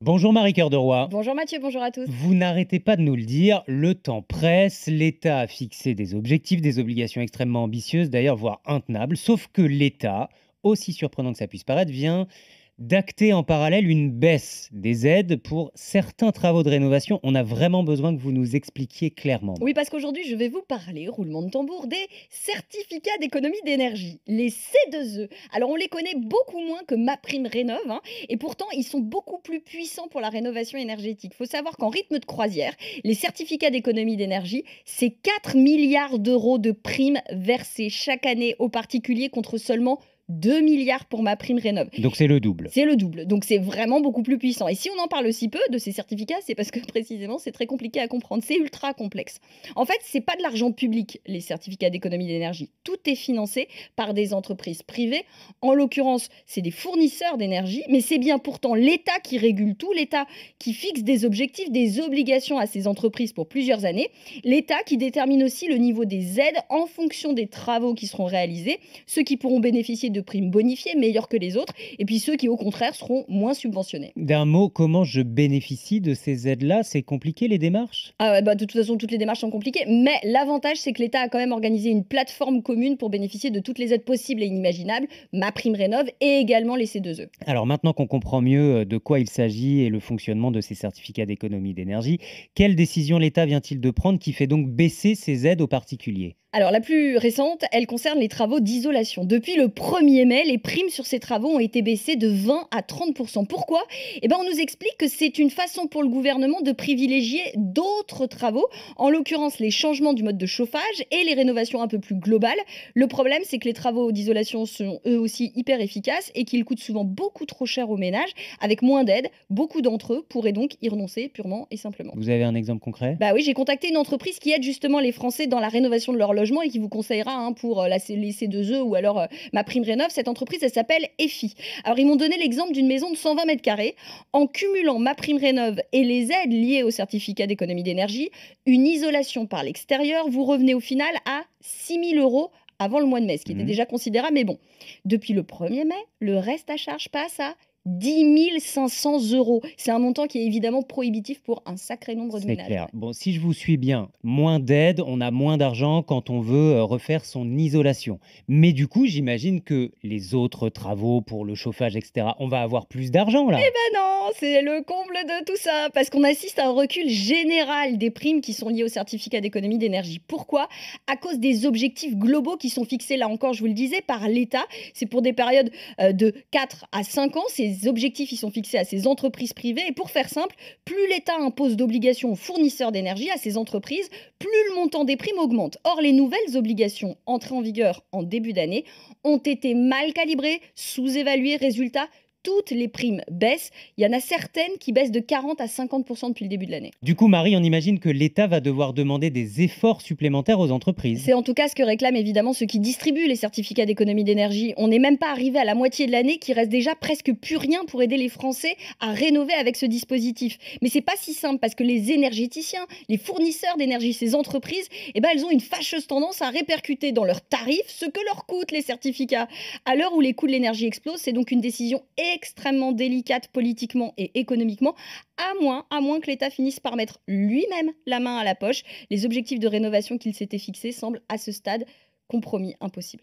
Bonjour Marie-Cœur de Roy. Bonjour Mathieu, bonjour à tous. Vous n'arrêtez pas de nous le dire, le temps presse, l'État a fixé des objectifs, des obligations extrêmement ambitieuses, d'ailleurs voire intenables, sauf que l'État, aussi surprenant que ça puisse paraître, vient d'acter en parallèle une baisse des aides pour certains travaux de rénovation. On a vraiment besoin que vous nous expliquiez clairement, Oui, Marie. parce qu'aujourd'hui, je vais vous parler, roulement de tambour, des certificats d'économie d'énergie, les C2E. Alors, on les connaît beaucoup moins que MaPrimeRénov', et pourtant, ils sont beaucoup plus puissants pour la rénovation énergétique. Il faut savoir qu'en rythme de croisière, les certificats d'économie d'énergie, c'est 4 milliards d'euros de primes versées chaque année aux particuliers contre seulement 2 milliards pour MaPrimeRénov'. Donc c'est le double. C'est le double, donc c'est vraiment beaucoup plus puissant. Et si on en parle si peu de ces certificats, c'est parce que précisément c'est très compliqué à comprendre, c'est ultra complexe. En fait, c'est pas de l'argent public, les certificats d'économie d'énergie. Tout est financé par des entreprises privées. En l'occurrence, c'est des fournisseurs d'énergie, mais c'est bien pourtant l'État qui régule tout, l'État qui fixe des objectifs, des obligations à ces entreprises pour plusieurs années, l'État qui détermine aussi le niveau des aides en fonction des travaux qui seront réalisés, ceux qui pourront bénéficier de primes bonifiées meilleures que les autres, et puis ceux qui, au contraire, seront moins subventionnés. D'un mot, comment je bénéficie de ces aides-là? C'est compliqué les démarches? Ah ouais, bah, de toute façon, toutes les démarches sont compliquées, mais l'avantage, c'est que l'État a quand même organisé une plateforme commune pour bénéficier de toutes les aides possibles et inimaginables, MaPrimeRénov' et également les C2E. Alors maintenant qu'on comprend mieux de quoi il s'agit et le fonctionnement de ces certificats d'économie d'énergie, quelle décision l'État vient-il de prendre qui fait donc baisser ces aides aux particuliers? Alors, la plus récente, elle concerne les travaux d'isolation. Depuis le 1er mai, les primes sur ces travaux ont été baissées de 20 à 30%. Pourquoi? Eh ben, on nous explique que c'est une façon pour le gouvernement de privilégier d'autres travaux, en l'occurrence les changements du mode de chauffage et les rénovations un peu plus globales. Le problème, c'est que les travaux d'isolation sont eux aussi hyper efficaces et qu'ils coûtent souvent beaucoup trop cher aux ménages. Avec moins d'aide, beaucoup d'entre eux pourraient donc y renoncer purement et simplement. Vous avez un exemple concret? Bah oui, j'ai contacté une entreprise qui aide justement les Français dans la rénovation de leur logement et qui vous conseillera pour les C2E ou alors MaPrimeRénov'. Cette entreprise, elle s'appelle EFI. Alors, ils m'ont donné l'exemple d'une maison de 120 mètres carrés. En cumulant MaPrimeRénov' et les aides liées au certificat d'économie d'énergie, une isolation par l'extérieur, vous revenez au final à 6 000 euros avant le mois de mai, ce qui était Mhm. déjà considérable. Mais bon, depuis le 1er mai, le reste à charge passe à 10 500 euros. C'est un montant qui est évidemment prohibitif pour un sacré nombre de C'est ménages. clair. Ouais. Bon, si je vous suis bien, moins d'aide, on a moins d'argent quand on veut refaire son isolation. Mais du coup, j'imagine que les autres travaux pour le chauffage, etc., on va avoir plus d'argent là. Ah non, c'est le comble de tout ça, parce qu'on assiste à un recul général des primes qui sont liées au certificat d'économie d'énergie. Pourquoi? À cause des objectifs globaux qui sont fixés, là encore, je vous le disais, par l'État. C'est pour des périodes de 4 à 5 ans. Ces objectifs, ils sont fixés à ces entreprises privées. Et pour faire simple, plus l'État impose d'obligations aux fournisseurs d'énergie, à ces entreprises, plus le montant des primes augmente. Or, les nouvelles obligations entrées en vigueur en début d'année ont été mal calibrées, sous-évaluées. Résultat, toutes les primes baissent. Il y en a certaines qui baissent de 40 à 50% depuis le début de l'année. Du coup, Marie, on imagine que l'État va devoir demander des efforts supplémentaires aux entreprises. C'est en tout cas ce que réclament évidemment ceux qui distribuent les certificats d'économie d'énergie. On n'est même pas arrivé à la moitié de l'année, qu'il reste déjà presque plus rien pour aider les Français à rénover avec ce dispositif. Mais c'est pas si simple parce que les énergéticiens, les fournisseurs d'énergie, ces entreprises, elles ont une fâcheuse tendance à répercuter dans leurs tarifs ce que leur coûtent les certificats. À l'heure où les coûts de l'énergie explosent, c'est donc une décision extrêmement délicate politiquement et économiquement, à moins que l'État finisse par mettre lui-même la main à la poche. Les objectifs de rénovation qu'il s'était fixés semblent à ce stade compromis, impossible.